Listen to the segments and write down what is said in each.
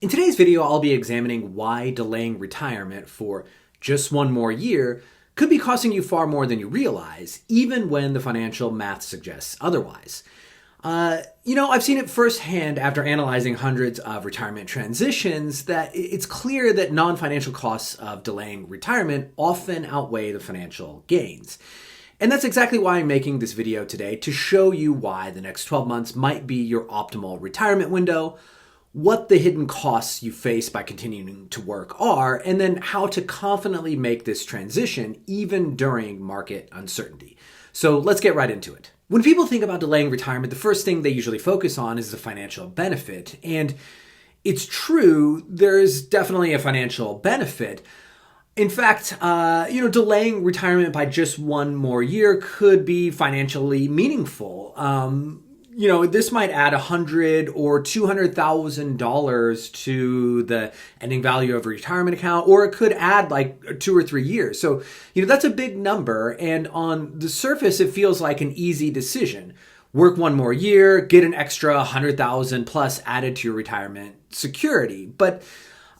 In today's video, I'll be examining why delaying retirement for just one more year could be costing you far more than you realize, even when the financial math suggests otherwise. I've seen it firsthand after analyzing hundreds of retirement transitions that it's clear that non-financial costs of delaying retirement often outweigh the financial gains. And that's exactly why I'm making this video today, to show you why the next 12 months might be your optimal retirement window, what the hidden costs you face by continuing to work are, and then how to confidently make this transition even during market uncertainty. So let's get right into it. When people think about delaying retirement, the first thing they usually focus on is the financial benefit. And it's true, there's definitely a financial benefit. In fact, delaying retirement by just one more year could be financially meaningful. This might add $100,000 or $200,000 to the ending value of a retirement account, or it could add like 2 or 3 years. So, that's a big number. And on the surface, it feels like an easy decision. Work one more year, get an extra 100,000 plus added to your retirement security. But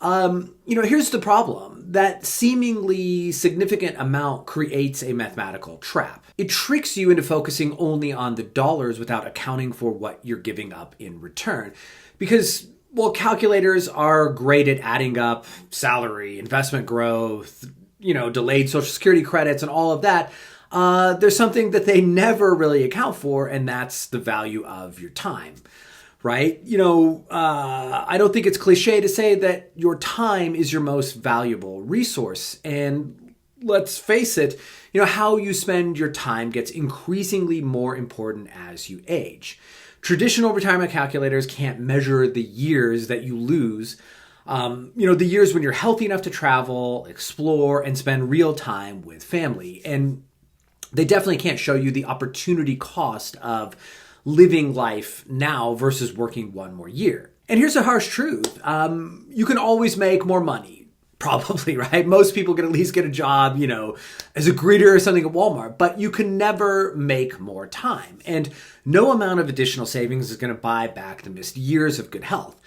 here's the problem. That seemingly significant amount creates a mathematical trap. It tricks you into focusing only on the dollars without accounting for what you're giving up in return. Because, calculators are great at adding up salary, investment growth, delayed Social Security credits and all of that. There's something that they never really account for, and that's the value of your time. Right? I don't think it's cliche to say that your time is your most valuable resource. And let's face it, how you spend your time gets increasingly more important as you age. Traditional retirement calculators can't measure the years that you lose, the years when you're healthy enough to travel, explore, and spend real time with family. And they definitely can't show you the opportunity cost of living life now versus working one more year. And here's a harsh truth. You can always make more money, probably, right? Most people can at least get a job, as a greeter or something at Walmart, but you can never make more time. And no amount of additional savings is going to buy back the missed years of good health.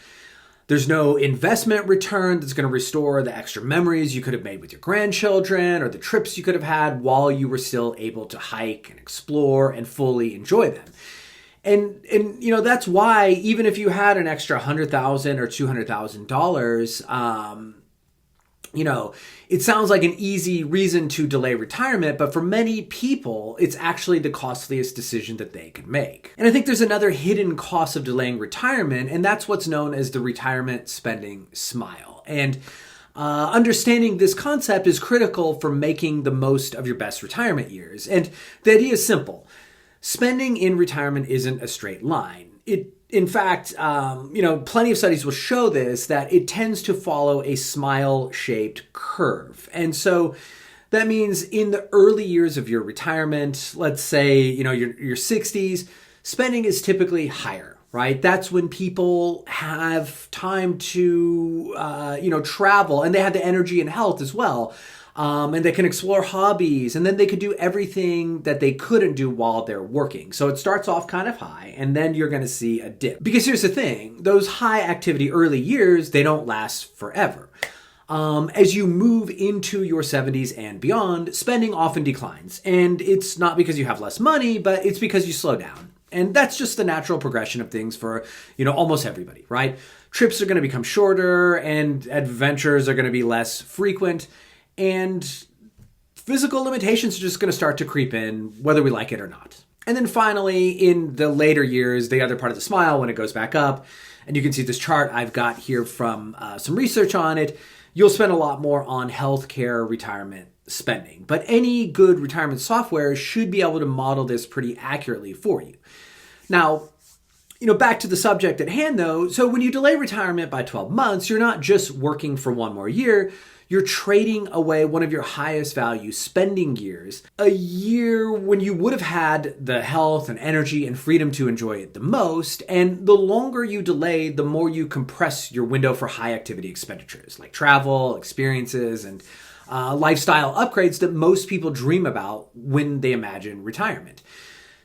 There's no investment return that's going to restore the extra memories you could have made with your grandchildren or the trips you could have had while you were still able to hike and explore and fully enjoy them. And that's why even if you had an extra $100,000 or $200,000, it sounds like an easy reason to delay retirement, but for many people, it's actually the costliest decision that they can make. And I think there's another hidden cost of delaying retirement, and that's what's known as the retirement spending smile. And understanding this concept is critical for making the most of your best retirement years. And the idea is simple. Spending in retirement isn't a straight line. In fact, plenty of studies will show this, that it tends to follow a smile-shaped curve. And so that means in the early years of your retirement, let's say, your 60s, spending is typically higher, right? That's when people have time to, travel, and they have the energy and health as well. And they can explore hobbies, and then they could do everything that they couldn't do while they're working. So it starts off kind of high, and then you're going to see a dip. Because here's the thing, those high activity early years, they don't last forever. As you move into your 70s and beyond, spending often declines. And it's not because you have less money, but it's because you slow down. And that's just the natural progression of things for, almost everybody, right? Trips are going to become shorter, and adventures are going to be less frequent. And physical limitations are just going to start to creep in, whether we like it or not. And then finally, in the later years, the other part of the smile, when it goes back up, and you can see this chart I've got here from some research on it, you'll spend a lot more on healthcare retirement spending. But any good retirement software should be able to model this pretty accurately for you. Now, back to the subject at hand, though. So when you delay retirement by 12 months, you're not just working for one more year. You're trading away one of your highest value spending years, a year when you would have had the health and energy and freedom to enjoy it the most. And the longer you delay, the more you compress your window for high activity expenditures like travel, experiences, and lifestyle upgrades that most people dream about when they imagine retirement.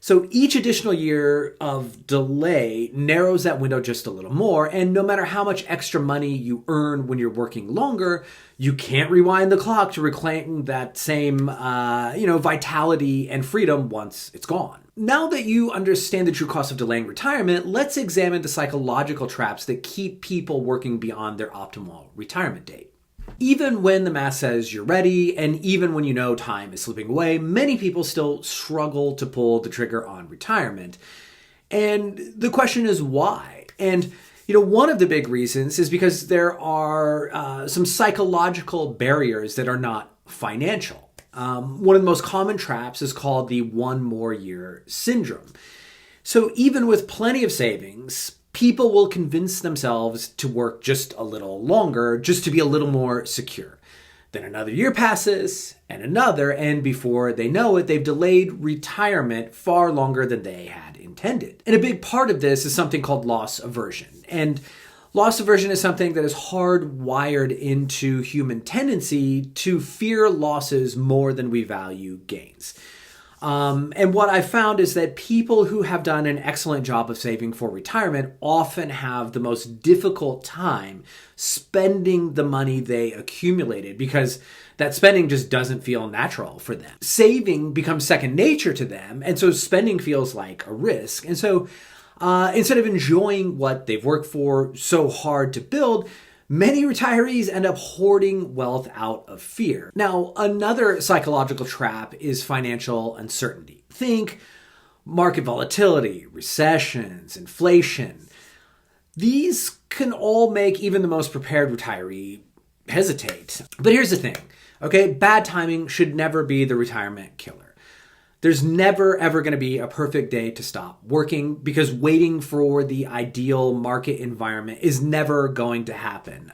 So each additional year of delay narrows that window just a little more. And no matter how much extra money you earn when you're working longer, you can't rewind the clock to reclaim that same, vitality and freedom once it's gone. Now that you understand the true cost of delaying retirement, let's examine the psychological traps that keep people working beyond their optimal retirement date. Even when the math says you're ready, and even when you know time is slipping away, many people still struggle to pull the trigger on retirement. And the question is why? And one of the big reasons is because there are some psychological barriers that are not financial. One of the most common traps is called the one more year syndrome. So even with plenty of savings, people will convince themselves to work just a little longer, just to be a little more secure. Then another year passes, and another, and before they know it, they've delayed retirement far longer than they had intended. And a big part of this is something called loss aversion. And loss aversion is something that is hardwired into human tendency to fear losses more than we value gains. And what I found is that people who have done an excellent job of saving for retirement often have the most difficult time spending the money they accumulated because that spending just doesn't feel natural for them. Saving becomes second nature to them, and so spending feels like a risk. And so instead of enjoying what they've worked for so hard to build, many retirees end up hoarding wealth out of fear. Now, another psychological trap is financial uncertainty. Think market volatility, recessions, inflation. These can all make even the most prepared retiree hesitate. But here's the thing, okay? Bad timing should never be the retirement killer. There's never, ever going to be a perfect day to stop working because waiting for the ideal market environment is never going to happen.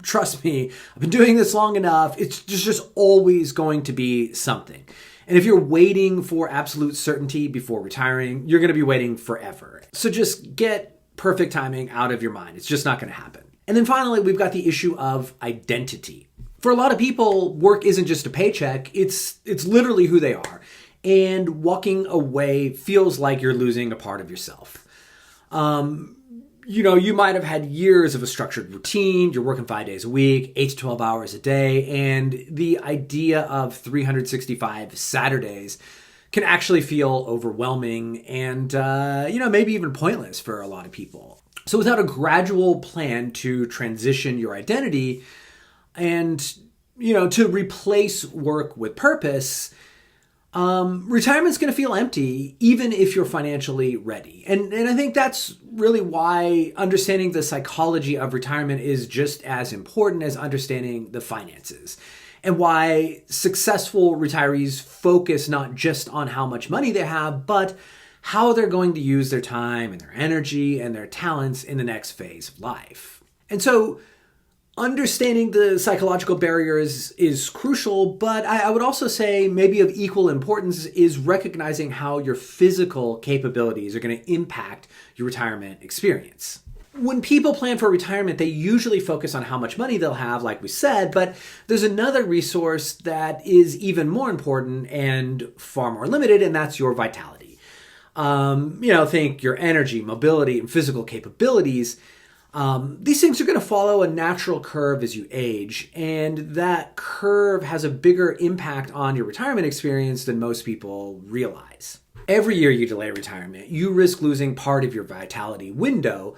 Trust me, I've been doing this long enough. It's just always going to be something. And if you're waiting for absolute certainty before retiring, you're going to be waiting forever. So just get perfect timing out of your mind. It's just not going to happen. And then finally, we've got the issue of identity. For a lot of people, work isn't just a paycheck. It's literally who they are. And walking away feels like you're losing a part of yourself. You might have had years of a structured routine. You're working 5 days a week, 8 to 12 hours a day. And the idea of 365 Saturdays can actually feel overwhelming and, maybe even pointless for a lot of people. So without a gradual plan to transition your identity and, to replace work with purpose, retirement's going to feel empty, even if you're financially ready. And I think that's really why understanding the psychology of retirement is just as important as understanding the finances. And why successful retirees focus not just on how much money they have, but how they're going to use their time and their energy and their talents in the next phase of life. And so understanding the psychological barriers is crucial, but I would also say maybe of equal importance is recognizing how your physical capabilities are going to impact your retirement experience. When people plan for retirement, they usually focus on how much money they'll have, like we said, but there's another resource that is even more important and far more limited, and that's your vitality. Think your energy, mobility, and physical capabilities. These things are going to follow a natural curve as you age, and that curve has a bigger impact on your retirement experience than most people realize. Every year you delay retirement, you risk losing part of your vitality window.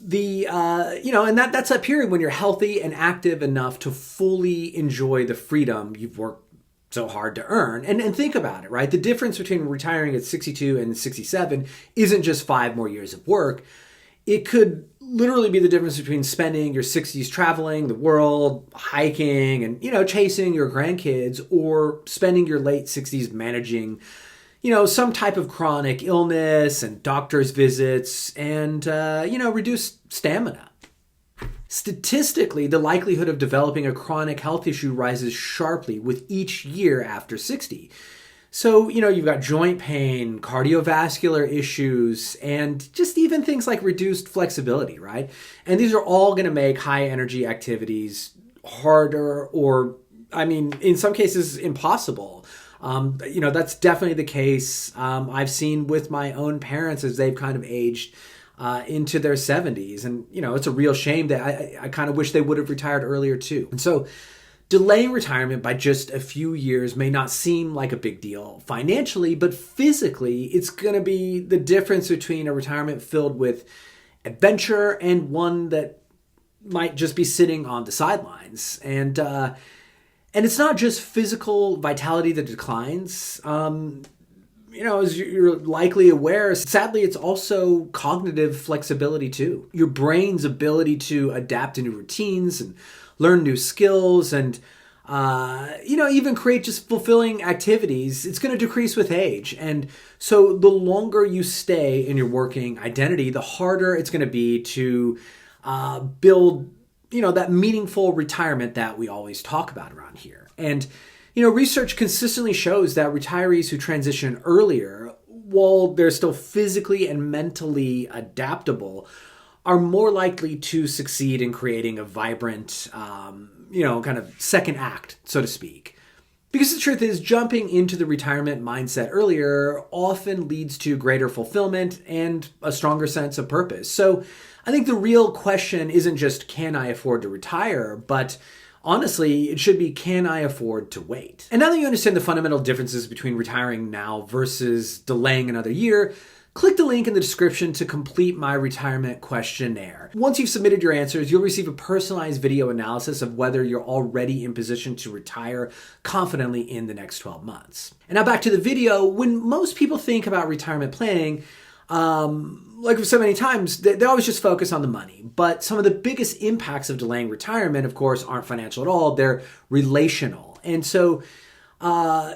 And that's a period when you're healthy and active enough to fully enjoy the freedom you've worked so hard to earn. And think about it, right? The difference between retiring at 62 and 67 isn't just 5 more years of work. It could literally be the difference between spending your 60s traveling the world, hiking, and, chasing your grandkids, or spending your late 60s managing, some type of chronic illness and doctor's visits and, reduced stamina. Statistically, the likelihood of developing a chronic health issue rises sharply with each year after 60. So, you've got joint pain, cardiovascular issues, and just even things like reduced flexibility, right? And these are all going to make high energy activities harder or, in some cases, impossible. That's definitely the case. I've seen with my own parents as they've kind of aged into their 70s. And, it's a real shame that I kind of wish they would have retired earlier too. And so delaying retirement by just a few years may not seem like a big deal financially, but physically, it's going to be the difference between a retirement filled with adventure and one that might just be sitting on the sidelines. And it's not just physical vitality that declines. As you're likely aware, sadly, it's also cognitive flexibility too. Your brain's ability to adapt to new routines and learn new skills and, even create just fulfilling activities, it's going to decrease with age. And so the longer you stay in your working identity, the harder it's going to be to build, that meaningful retirement that we always talk about around here. And, research consistently shows that retirees who transition earlier, while they're still physically and mentally adaptable, are more likely to succeed in creating a vibrant, kind of second act, so to speak. Because the truth is, jumping into the retirement mindset earlier often leads to greater fulfillment and a stronger sense of purpose. So I think the real question isn't just, can I afford to retire? But honestly, it should be, can I afford to wait? And now that you understand the fundamental differences between retiring now versus delaying another year, click the link in the description to complete my retirement questionnaire. Once you've submitted your answers, you'll receive a personalized video analysis of whether you're already in position to retire confidently in the next 12 months. And now back to the video. When most people think about retirement planning, like we've said many times, they always just focus on the money. But some of the biggest impacts of delaying retirement, of course, aren't financial at all. They're relational. And so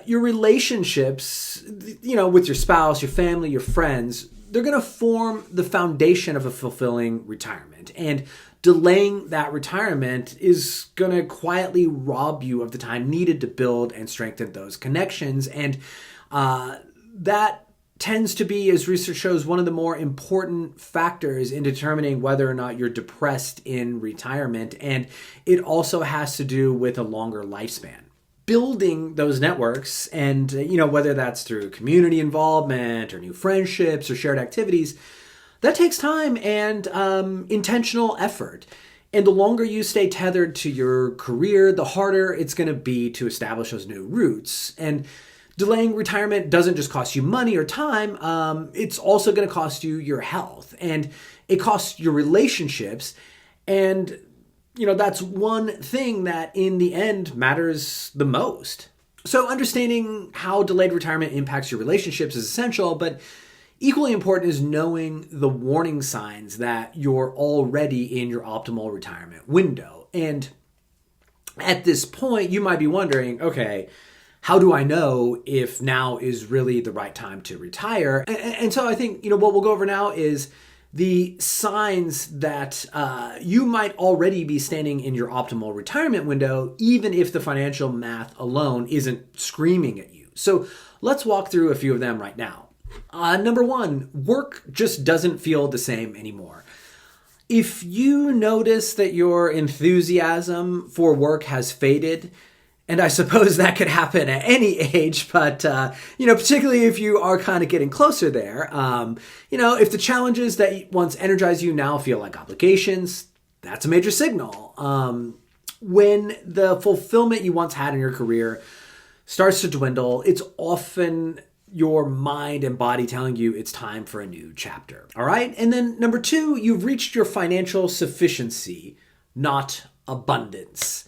your relationships, with your spouse, your family, your friends, they're going to form the foundation of a fulfilling retirement. And delaying that retirement is going to quietly rob you of the time needed to build and strengthen those connections. And that tends to be, as research shows, one of the more important factors in determining whether or not you're depressed in retirement. And it also has to do with a longer lifespan. Building those networks and, whether that's through community involvement or new friendships or shared activities, that takes time and intentional effort. And the longer you stay tethered to your career, the harder it's going to be to establish those new roots. And delaying retirement doesn't just cost you money or time, it's also going to cost you your health, and it costs your relationships. And that's one thing that in the end matters the most. So understanding how delayed retirement impacts your relationships is essential, but equally important is knowing the warning signs that you're already in your optimal retirement window. And at this point, you might be wondering, okay, how do I know if now is really the right time to retire? And so I think, what we'll go over now is the signs that you might already be standing in your optimal retirement window, even if the financial math alone isn't screaming at you. So let's walk through a few of them right now. Number one, work just doesn't feel the same anymore. If you notice that your enthusiasm for work has faded, and I suppose that could happen at any age, but, particularly if you are kind of getting closer there, if the challenges that once energized you now feel like obligations, that's a major signal. When the fulfillment you once had in your career starts to dwindle, it's often your mind and body telling you it's time for a new chapter. All right. And then number two, you've reached your financial sufficiency, not abundance.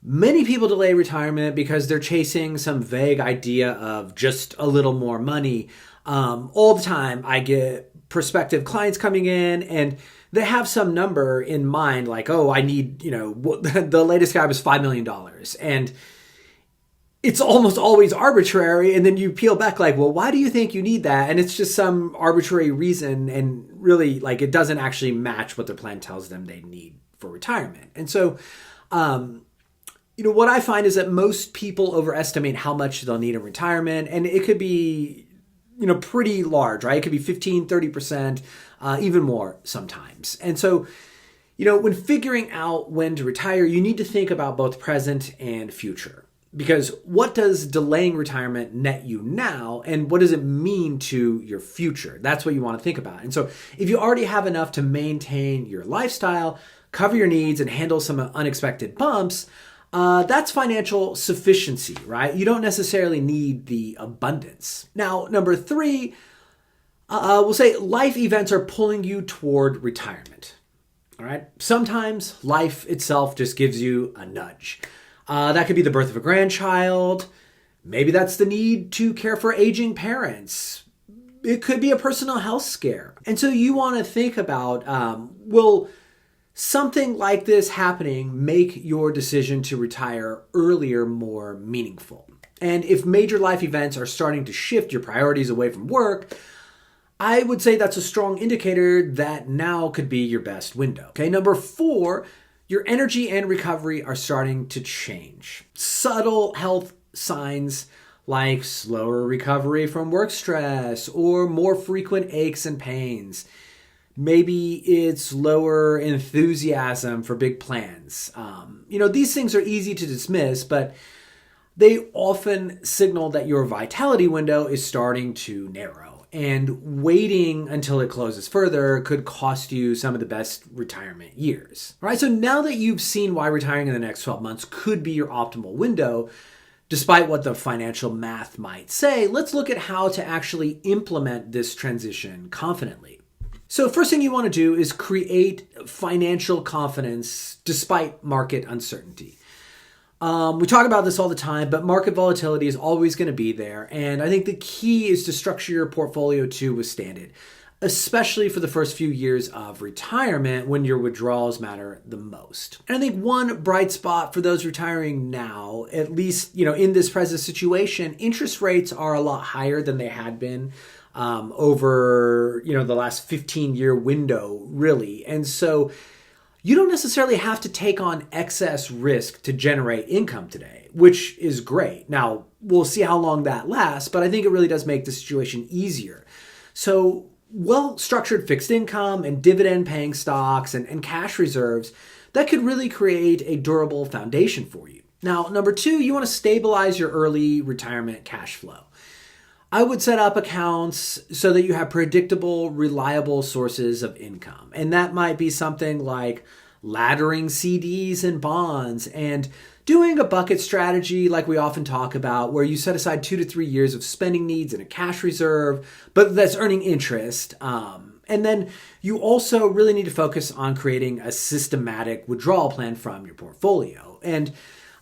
Many people delay retirement because they're chasing some vague idea of just a little more money. All the time, I get prospective clients coming in and they have some number in mind, like, oh, I need, the latest guy was $5 million. And it's almost always arbitrary. And then you peel back like, well, why do you think you need that? And it's just some arbitrary reason. And really, it doesn't actually match what their plan tells them they need for retirement. And so, what I find is that most people overestimate how much they'll need in retirement. And it could be, pretty large, right? It could be 15, 30%, even more sometimes. And so, when figuring out when to retire, you need to think about both present and future. Because what does delaying retirement net you now, and what does it mean to your future? That's what you want to think about. And so if you already have enough to maintain your lifestyle, cover your needs, and handle some unexpected bumps, that's financial sufficiency, right? You don't necessarily need the abundance. Now, number three, we'll say life events are pulling you toward retirement. All right. Sometimes life itself just gives you a nudge. That could be the birth of a grandchild. Maybe that's the need to care for aging parents. It could be a personal health scare. And so you want to think about, will something like this happening make your decision to retire earlier more meaningful? And if major life events are starting to shift your priorities away from work, I would say that's a strong indicator that now could be your best window. Okay, number four, your energy and recovery are starting to change. Subtle health signs like slower recovery from work stress or more frequent aches and pains. Maybe it's lower enthusiasm for big plans. These things are easy to dismiss, but they often signal that your vitality window is starting to narrow. And waiting until it closes further could cost you some of the best retirement years. All right, so now that you've seen why retiring in the next 12 months could be your optimal window, despite what the financial math might say, let's look at how to actually implement this transition confidently. So first thing you want to do is create financial confidence despite market uncertainty. We talk about this all the time, but market volatility is always going to be there. And I think the key is to structure your portfolio to withstand it, especially for the first few years of retirement when your withdrawals matter the most. And I think one bright spot for those retiring now, at least, in this present situation, interest rates are a lot higher than they had been over, the last 15-year window, really. And so you don't necessarily have to take on excess risk to generate income today, which is great. Now, we'll see how long that lasts, but I think it really does make the situation easier. So well-structured fixed income and dividend-paying stocks and cash reserves, that could really create a durable foundation for you. Now, number two, you want to stabilize your early retirement cash flow. I would set up accounts so that you have predictable, reliable sources of income. And that might be something like laddering CDs and bonds and doing a bucket strategy like we often talk about, where you set aside 2 to 3 years of spending needs in a cash reserve, but that's earning interest. And then you also really need to focus on creating a systematic withdrawal plan from your portfolio. And,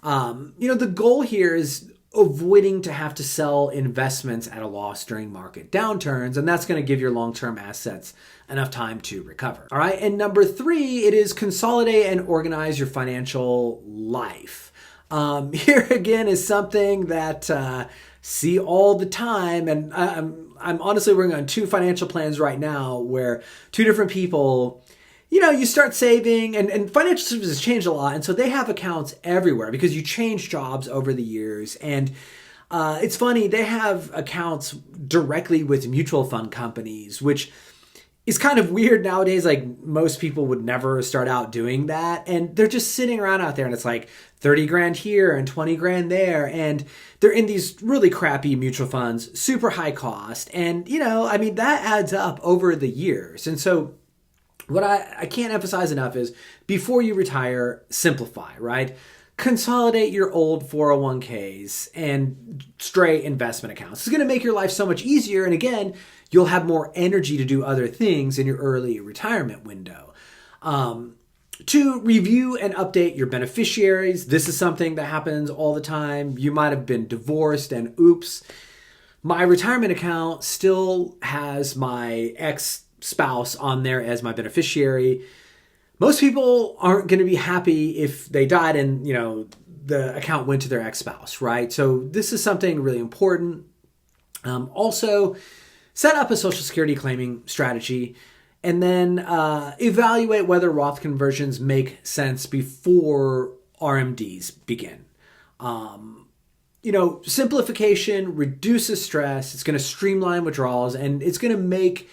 the goal here is avoiding to have to sell investments at a loss during market downturns, and that's going to give your long-term assets enough time to recover. All right, and number three, it is consolidate and organize your financial life. Here again is something that see all the time, and I'm honestly working on 2 financial plans right now where 2 different people, you start saving, and financial services change a lot. And so they have accounts everywhere because you change jobs over the years. And it's funny, they have accounts directly with mutual fund companies, which is kind of weird nowadays. Like, most people would never start out doing that. And they're just sitting around out there, and it's like 30 grand here and 20 grand there. And they're in these really crappy mutual funds, super high cost. And, that adds up over the years. And so what I can't emphasize enough is, before you retire, simplify, right? Consolidate your old 401ks and stray investment accounts. It's going to make your life so much easier. And again, you'll have more energy to do other things in your early retirement window. To review and update your beneficiaries. This is something that happens all the time. You might have been divorced and oops, my retirement account still has my ex-spouse on there as my beneficiary. Most people aren't going to be happy if they died and, the account went to their ex-spouse, right? So this is something really important. Also, set up a Social Security claiming strategy, and then evaluate whether Roth conversions make sense before RMDs begin. Simplification reduces stress. It's going to streamline withdrawals, and it's going to make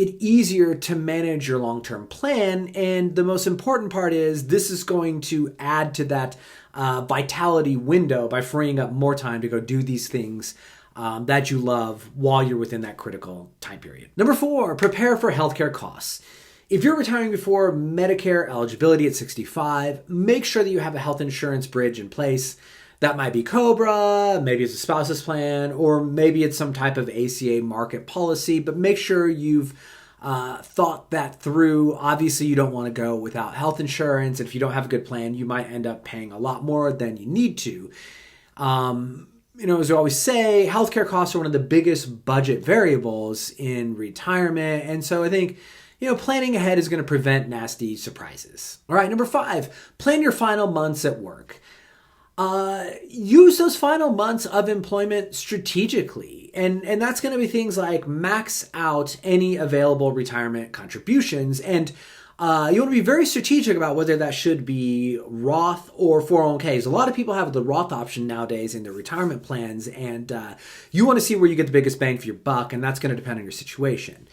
it easier to manage your long-term plan. And the most important part is this is going to add to that vitality window by freeing up more time to go do these things that you love while you're within that critical time period. Number 4, prepare for healthcare costs. If you're retiring before Medicare eligibility at 65, make sure that you have a health insurance bridge in place. That might be COBRA, maybe it's a spouse's plan, or maybe it's some type of ACA market policy, but make sure you've thought that through. Obviously, you don't want to go without health insurance. If you don't have a good plan, you might end up paying a lot more than you need to. As we always say, healthcare costs are one of the biggest budget variables in retirement. And so I think, planning ahead is going to prevent nasty surprises. All right, number 5, plan your final months at work. Use those final months of employment strategically. And that's going to be things like max out any available retirement contributions. And you want to be very strategic about whether that should be Roth or 401ks. A lot of people have the Roth option nowadays in their retirement plans, and you want to see where you get the biggest bang for your buck, and that's going to depend on your situation.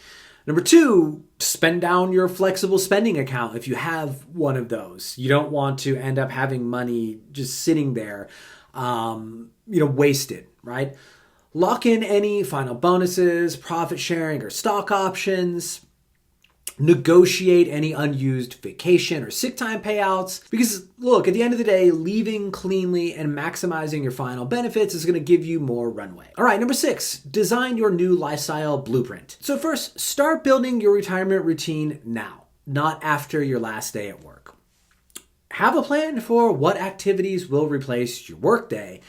Number 2, spend down your flexible spending account if you have one of those. You don't want to end up having money just sitting there, wasted, right? Lock in any final bonuses, profit sharing, or stock options. Negotiate any unused vacation or sick time payouts. Because look, at the end of the day, leaving cleanly and maximizing your final benefits is going to give you more runway. All right, number 6, design your new lifestyle blueprint. So first, start building your retirement routine now, not after your last day at work. Have a plan for what activities will replace your workday.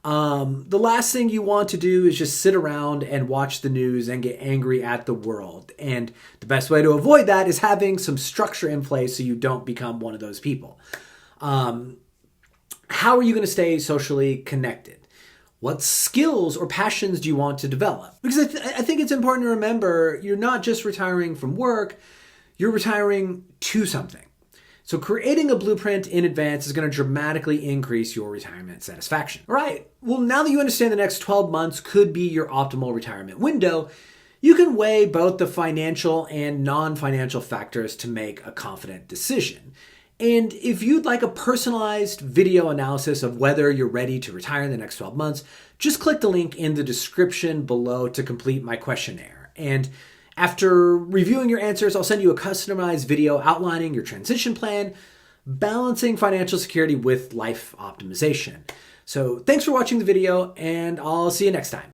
The last thing you want to do is just sit around and watch the news and get angry at the world. And the best way to avoid that is having some structure in place so you don't become one of those people. How are you going to stay socially connected? What skills or passions do you want to develop? Because I think it's important to remember you're not just retiring from work, you're retiring to something. So creating a blueprint in advance is going to dramatically increase your retirement satisfaction. All right, well, now that you understand the next 12 months could be your optimal retirement window, you can weigh both the financial and non-financial factors to make a confident decision. And if you'd like a personalized video analysis of whether you're ready to retire in the next 12 months, just click the link in the description below to complete my questionnaire. And after reviewing your answers, I'll send you a customized video outlining your transition plan, balancing financial security with life optimization. So thanks for watching the video, and I'll see you next time.